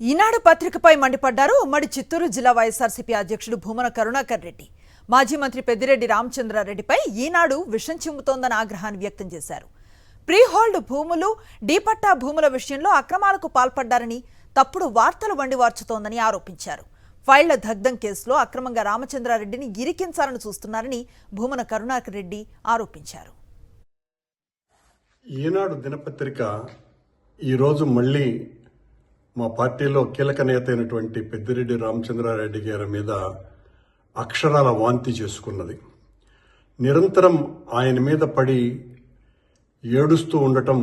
ఈనాడు పత్రికపై మండిపడ్డారు ఉమ్మడి చిత్తూరు జిల్లా వైఎస్ఆర్సీపీ అధ్యక్షుడు భూమన కరుణాకర్ రెడ్డి. మాజీ మంత్రి పెద్దిరెడ్డి రామచంద్రారెడ్డిపై ఈనాడు విషం చిమ్ముతోందన్న ఆగ్రహాన్ని వ్యక్తం చేశారు. ప్రీహోల్డ్ భూములు, డీపట్టా భూముల విషయంలో అక్రమాలకు పాల్పడ్డారని, తప్పుడు వార్తలు వండివార్చుతోందని ఆరోపించారు. ఫైళ్ల దగ్ధం కేసులో అక్రమంగా రామచంద్రారెడ్డిని ఇరికించాలని చూస్తున్నారని భూమన కరుణాకర్ రెడ్డి ఆరోపించారు. ఈనాడు దినపత్రిక ఈరోజు మళ్లీ మా పార్టీలో కీలక నేత అయినటువంటి పెద్దిరెడ్డి రామచంద్రారెడ్డి గారి మీద అక్షరాల వాంతి చేసుకున్నది. నిరంతరం ఆయన మీద పడి ఏడుస్తూ ఉండటం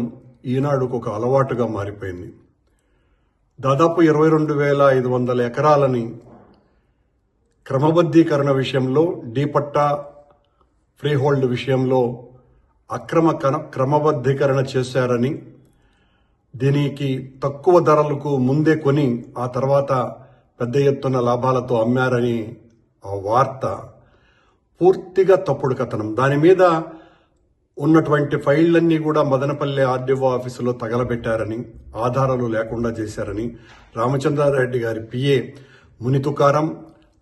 ఈనాడుకు ఒక అలవాటుగా మారిపోయింది. దాదాపు 22,500 ఎకరాలని క్రమబద్ధీకరణ విషయంలో, డీపట్టా ఫ్రీహోల్డ్ విషయంలో క్రమబద్ధీకరణ చేశారని, దీనికి తక్కువ ధరలకు ముందే కొని ఆ తర్వాత పెద్ద ఎత్తున లాభాలతో అమ్మారని ఆ వార్త పూర్తిగా తప్పుడు కథనం. దాని మీద ఉన్నటువంటి ఫైళ్లన్నీ కూడా మదనపల్లి ఆర్డీఓ ఆఫీసులో తగలబెట్టారని, ఆధారాలు లేకుండా చేశారని రామచంద్రారెడ్డి గారి పిఏ మునితుకారం,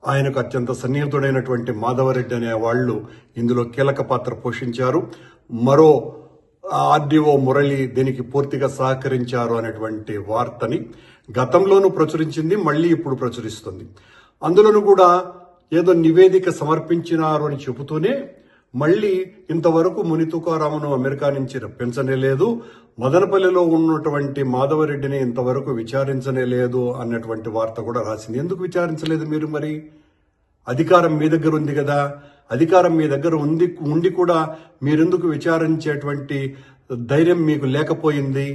ఆయనకు అత్యంత సన్నిహితుడైనటువంటి మాధవరెడ్డి అనే వాళ్ళు ఇందులో కీలక పాత్ర పోషించారు. మరో ఆర్డీఓ మురళి దీనికి పూర్తిగా సహకరించారు అనేటువంటి వార్తని గతంలోనూ ప్రచురించింది, మళ్లీ ఇప్పుడు ప్రచురిస్తుంది. అందులోనూ కూడా ఏదో నివేదిక సమర్పించినారు అని చెబుతూనే మళ్లీ ఇంతవరకు మునితుకారామును అమెరికా నుంచి రప్పించనే లేదు, మదనపల్లిలో ఉన్నటువంటి మాధవరెడ్డిని ఇంతవరకు విచారించనే లేదు అన్నటువంటి వార్త కూడా రాసింది. ఎందుకు విచారించలేదు మీరు? మరి అధికారం మీ దగ్గర ఉంది కదా, అధికారం మీ దగ్గర ఉండి కూడా మీరెందుకు విచారించేటువంటి ధైర్యం మీకు లేకపోయింది?